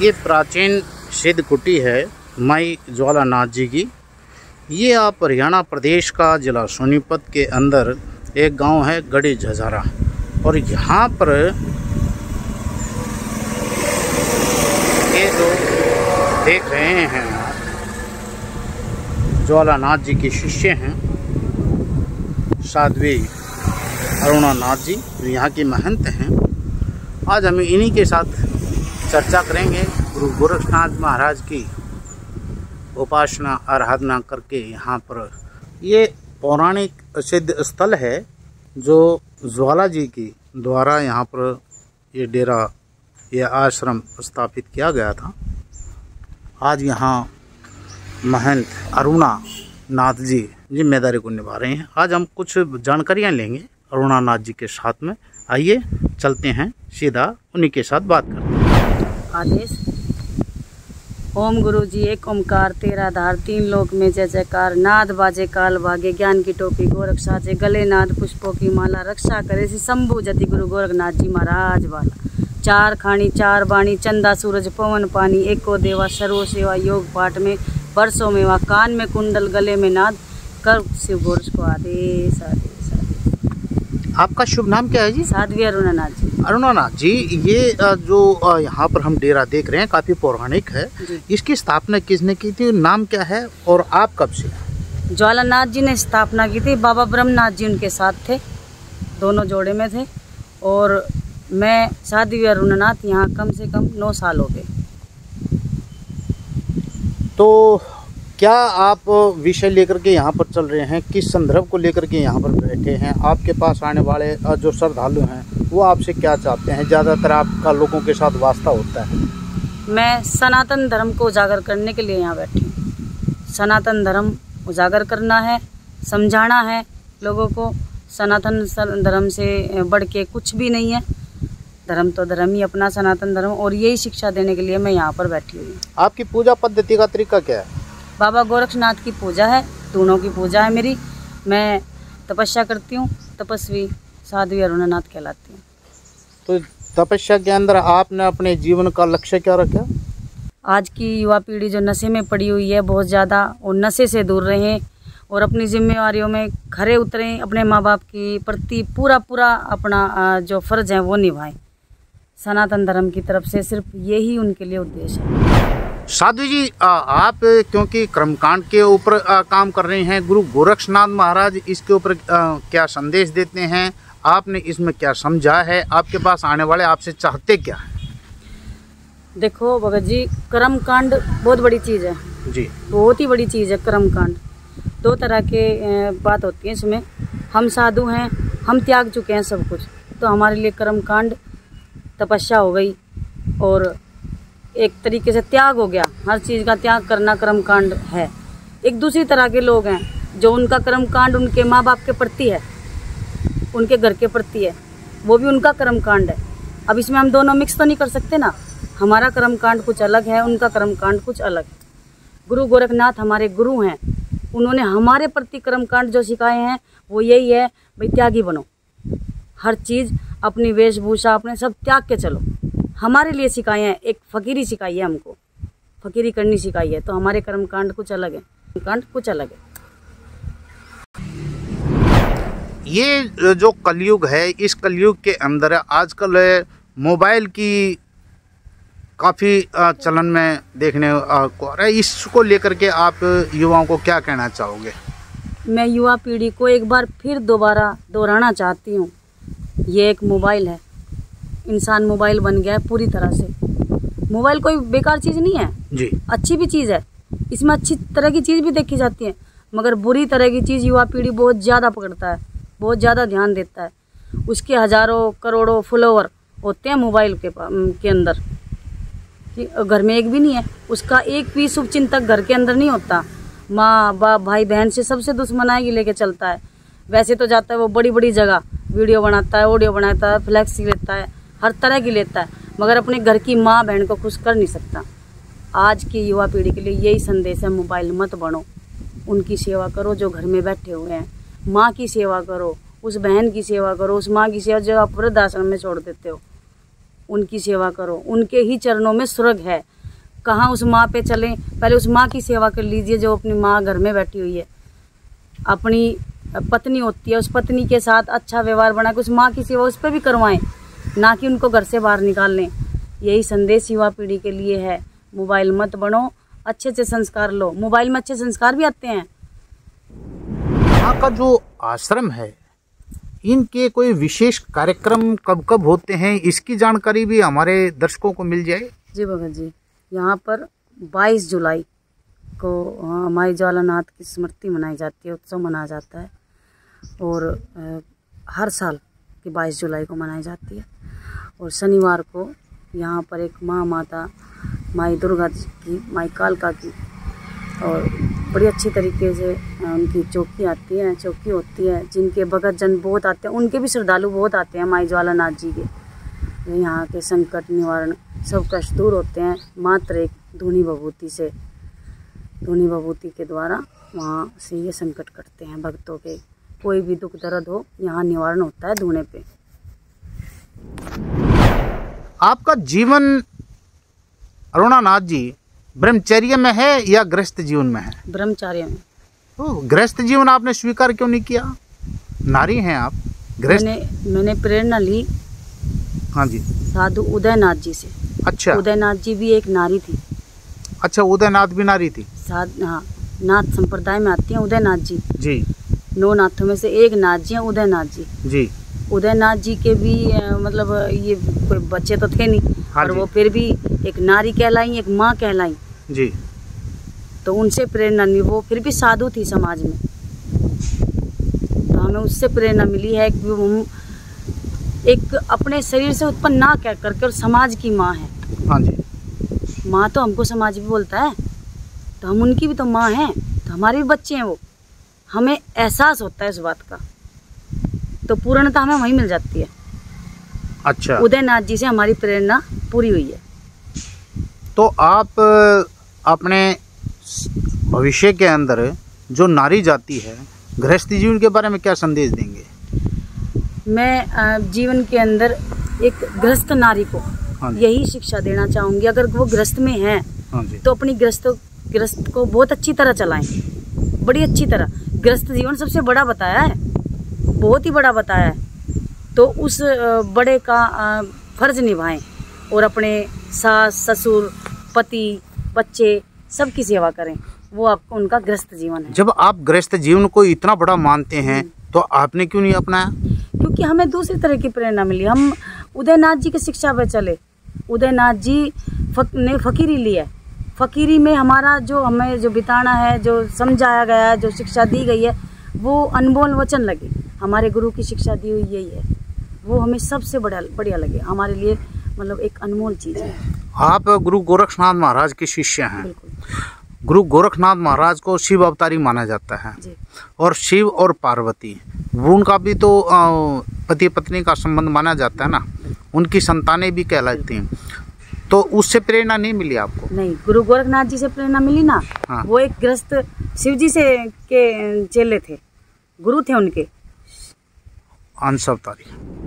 ये प्राचीन सिद्ध कुटी है माई ज्वालानाथ जी की। ये आप हरियाणा प्रदेश का जिला सोनीपत के अंदर एक गांव है गड़ी झझारा, और यहाँ पर ये जो देख रहे हैं ज्वालानाथ जी के शिष्य हैं साध्वी अरुणानाथ जी, यहाँ के महंत हैं। आज हम इन्हीं के साथ चर्चा करेंगे गुरु गोरखनाथ महाराज की उपासना आराधना करके। यहाँ पर ये पौराणिक सिद्ध स्थल है जो ज्वाला जी की द्वारा यहाँ पर ये डेरा, ये आश्रम स्थापित किया गया था। आज यहाँ महंत अरुणानाथ जी जिम्मेदारी को निभा रहे हैं। आज हम कुछ जानकारियाँ लेंगे अरुणानाथ जी के साथ में। आइए चलते हैं, सीधा उन्हीं के साथ बात करते हैं। आदेश। ओम गुरु जी एक ओमकार, तेरा धार, तीन लोक में जय जयकार। नाद बाजे काल भागे, ज्ञान की टोपी गोरख साजे, गले नाद पुष्पों की माला, रक्षा करे श्री शंभु जति गुरु गोरखनाथ जी महाराज वाला। चार खानी चार बाणी, चंदा सूरज पवन पानी, एको देवा सर्व सेवा, योग पाठ में वर्षों में वा, कान में कुंडल गले में नाद, कर शिव गोरख को आदेश आदेश आदेश। आपका शुभ नाम क्या है जी? साध्वी अरुणानाथ जी। अरुणानाथ जी, ये जो यहाँ पर हम डेरा देख रहे हैं काफी पौराणिक है। इसकी स्थापना किसने की थी, नाम क्या है और आप कब से? ज्वालानाथ जी ने स्थापना की थी, बाबा ब्रह्मनाथ जी उनके साथ थे, दोनों जोड़े में थे। और मैं साध्वी अरुणानाथ यहाँ कम से कम 9 साल हो गए। तो क्या आप विषय लेकर के यहाँ पर चल रहे हैं, किस संदर्भ को लेकर के यहाँ पर बैठे हैं? आपके पास आने वाले जो श्रद्धालु हैं वो आपसे क्या चाहते हैं? ज़्यादातर आपका लोगों के साथ वास्ता होता है। मैं सनातन धर्म को उजागर करने के लिए यहाँ बैठी हूँ। सनातन धर्म उजागर करना है, समझाना है लोगों को। सनातन धर्म से बढ़ के कुछ भी नहीं है। धर्म तो धर्म ही अपना, सनातन धर्म, और यही शिक्षा देने के लिए मैं यहाँ पर बैठी हुई हूँ। आपकी पूजा पद्धति का तरीका क्या है? बाबा गोरखनाथ की पूजा है, दोनों की पूजा है मेरी। मैं तपस्या करती हूँ, तपस्वी साध्वी अरुणानाथ कहलाती हूँ। तो तपस्या के अंदर आपने अपने जीवन का लक्ष्य क्या रखा? आज की युवा पीढ़ी जो नशे में पड़ी हुई है बहुत ज़्यादा, और नशे से दूर रहें और अपनी जिम्मेवारियों में खरे उतरें, अपने माँ बाप की प्रति पूरा अपना जो फ़र्ज़ है वो निभाएं। सनातन धर्म की तरफ से सिर्फ यही उनके लिए उद्देश्य है। साध्वी जी, आप क्योंकि कर्मकांड के ऊपर काम कर रहे हैं, गुरु गोरखनाथ महाराज इसके ऊपर क्या संदेश देते हैं? आपने इसमें क्या समझा है? आपके पास आने वाले आपसे चाहते क्या है? देखो भगत जी, कर्मकांड बहुत बड़ी चीज़ है जी, बहुत ही बड़ी चीज़ है कर्मकांड। 2 तरह के बात होती है इसमें। हम साधु हैं, हम त्याग चुके हैं सब कुछ, तो हमारे लिए कर्मकांड तपस्या हो गई और एक तरीके से त्याग हो गया। हर चीज़ का त्याग करना कर्मकांड है। एक दूसरी तरह के लोग हैं जो उनका कर्मकांड उनके माँ बाप के प्रति है, उनके घर के प्रति है, वो भी उनका कर्मकांड है। अब इसमें हम दोनों मिक्स तो नहीं कर सकते ना। हमारा कर्मकांड कुछ अलग है, उनका कर्मकांड कुछ अलग है। गुरु गोरखनाथ हमारे गुरु हैं, उन्होंने हमारे प्रति कर्मकांड जो सिखाए हैं वो यही है, भाई त्यागी बनो, हर चीज़ अपनी वेशभूषा अपने सब त्याग के चलो। हमारे लिए सिखाए हैं, एक फ़कीरी सिखाई है हमको, फ़कीरी करनी सिखाई है। तो हमारे कर्मकांड कुछ अलग है, कर्मकांड कुछ अलग है। ये जो कलयुग है, इस कलयुग के अंदर आजकल मोबाइल की काफ़ी चलन में देखने को आ रहा है। इसको लेकर के आप युवाओं को क्या कहना चाहोगे? मैं युवा पीढ़ी को एक बार फिर दोबारा दोहराना चाहती हूँ, ये एक मोबाइल है। इंसान मोबाइल बन गया है पूरी तरह से। मोबाइल कोई बेकार चीज़ नहीं है जी, अच्छी भी चीज़ है। इसमें अच्छी तरह की चीज़ भी देखी जाती है, मगर बुरी तरह की चीज़ युवा पीढ़ी बहुत ज़्यादा पकड़ता है, बहुत ज़्यादा ध्यान देता है। उसके हज़ारों करोड़ों फॉलोवर होते हैं मोबाइल के अंदर, घर में एक भी नहीं है। उसका एक भी शुभचिंतक घर के अंदर नहीं होता। माँ बाप भाई बहन से सबसे दुश्मनाई लेके चलता है। वैसे तो जाता है वो बड़ी बड़ी जगह, वीडियो बनाता है, ऑडियो बनाता है, फ्लैक्स लेता है, हर तरह की लेता है, मगर अपने घर की माँ बहन को खुश कर नहीं सकता। आज की युवा पीढ़ी के लिए यही संदेश है, मोबाइल मत बनो, उनकी सेवा करो जो घर में बैठे हुए हैं। माँ की सेवा करो, उस बहन की सेवा करो, उस माँ की सेवा जो आप वृद्धाश्रम में छोड़ देते हो। उनकी सेवा करो, उनके ही चरणों में स्वर्ग है। कहाँ उस माँ पे चलें, पहले उस माँ की सेवा कर लीजिए जो अपनी माँ घर में बैठी हुई है, अपनी पत्नी होती है, उस पत्नी के साथ अच्छा व्यवहार बना के उस माँ की सेवा उस पर भी करवाएं, ना कि उनको घर से बाहर निकाल लें। यही संदेश युवा पीढ़ी के लिए है। मोबाइल मत बनो, अच्छे से संस्कार लो। मोबाइल में अच्छे संस्कार भी आते हैं। यहाँ का जो आश्रम है, इनके कोई विशेष कार्यक्रम कब कब होते हैं, इसकी जानकारी भी हमारे दर्शकों को मिल जाए। जी भगत जी, यहाँ पर 22 जुलाई को माई ज्वालानाथ की स्मृति मनाई जाती है, उत्सव मनाया जाता है। और हर साल की 22 जुलाई को मनाई जाती है। और शनिवार को यहाँ पर एक माता माई दुर्गा जी की, माई कालका की, और बड़ी अच्छी तरीके से उनकी चौकी आती है, चौकी होती है। जिनके भगत जन बहुत आते हैं, उनके भी श्रद्धालु बहुत आते हैं माई ज्वालानाथ जी के। यहाँ के संकट निवारण सब कष्ट दूर होते हैं मात्र एक धूनी विभूति से। धूनी विभूति के द्वारा वहाँ से ये संकट कटते हैं भक्तों के। कोई भी दुख दर्द हो, यहाँ निवारण होता है धूने पे। आपका जीवन अरुणानाथ जी ब्रह्मचर्य में है या गृहस्थ जीवन में है? ब्रह्मचर्य में। तो गृहस्थ जीवन आपने स्वीकार क्यों नहीं किया? नारी हैं आप, गृहस्थ। मैंने प्रेरणा ली, हाँ जी, साधु उदयनाथ जी से। अच्छा, उदयनाथ जी भी एक नारी थी। अच्छा, उदयनाथ भी नारी थी। हाँ, नाथ संप्रदाय में आती हैं उदयनाथ जी। जी। 9 नाथों में से एक नाथ जी हैं उदयनाथ जी। जी। उदयनाथ जी के भी मतलब ये कोई बच्चे तो थे नहीं, हाँ, और वो फिर भी एक नारी कहलाई, एक माँ कहलाई। जी। तो उनसे प्रेरणा नहीं, वो फिर भी साधु थी समाज में, तो हमें उससे प्रेरणा मिली है कि हम एक अपने शरीर से उत्पन्न ना कह करके और समाज की माँ है। हाँ जी। माँ तो हमको समाज भी बोलता है, तो हम उनकी भी तो माँ हैं, तो हमारे भी बच्चे हैं वो। हमें एहसास होता है इस बात का, तो पूर्णता हमें वहीं मिल जाती है। अच्छा, उदयनाथ जी से हमारी प्रेरणा पूरी हुई है। तो आप अपने भविष्य के अंदर जो नारी जाति है, गृहस्थी जीवन के बारे में क्या संदेश देंगे? मैं जीवन के अंदर एक गृहस्थ नारी को यही शिक्षा देना चाहूँगी। अगर वो गृहस्थ में है तो अपनी गृहस्थ को बहुत अच्छी तरह चलाएं, बड़ी अच्छी तरह। गृहस्थ जीवन सबसे बड़ा बताया है, बहुत ही बड़ा बताया है। तो उस बड़े का फर्ज निभाएं और अपने सास ससुर पति बच्चे सबकी सेवा करें। वो आपको उनका गृहस्थ जीवन है। जब आप गृहस्थ जीवन को इतना बड़ा मानते हैं तो आपने क्यों नहीं अपनाया? क्योंकि हमें दूसरी तरह की प्रेरणा मिली। हम उदयनाथ जी की शिक्षा पे चले। उदयनाथ जी ने फकीरी ली है। फकीरी में हमारा जो हमें जो बिताना है, जो समझाया गया है, जो शिक्षा दी गई है, वो अनमोल वचन लगे। हमारे गुरु की शिक्षा दी हुई यही है, वो हमें सबसे बढ़िया लगे। हमारे लिए मतलब एक अनमोल चीज़ है। आप गुरु गोरखनाथ महाराज के शिष्य हैं। बिल्कुल। गुरु गोरखनाथ महाराज को शिव अवतारी माना जाता है जी। और शिव और पार्वती, उनका भी तो पति पत्नी का संबंध माना जाता है ना, उनकी संतानें भी कहलाती हैं। तो उससे प्रेरणा नहीं मिली आपको? नहीं, गुरु गोरखनाथ जी से प्रेरणा मिली ना। हाँ। वो एक गृहस्थ शिव जी से के चेले थे, गुरु थे उनके। अंश अवतारी।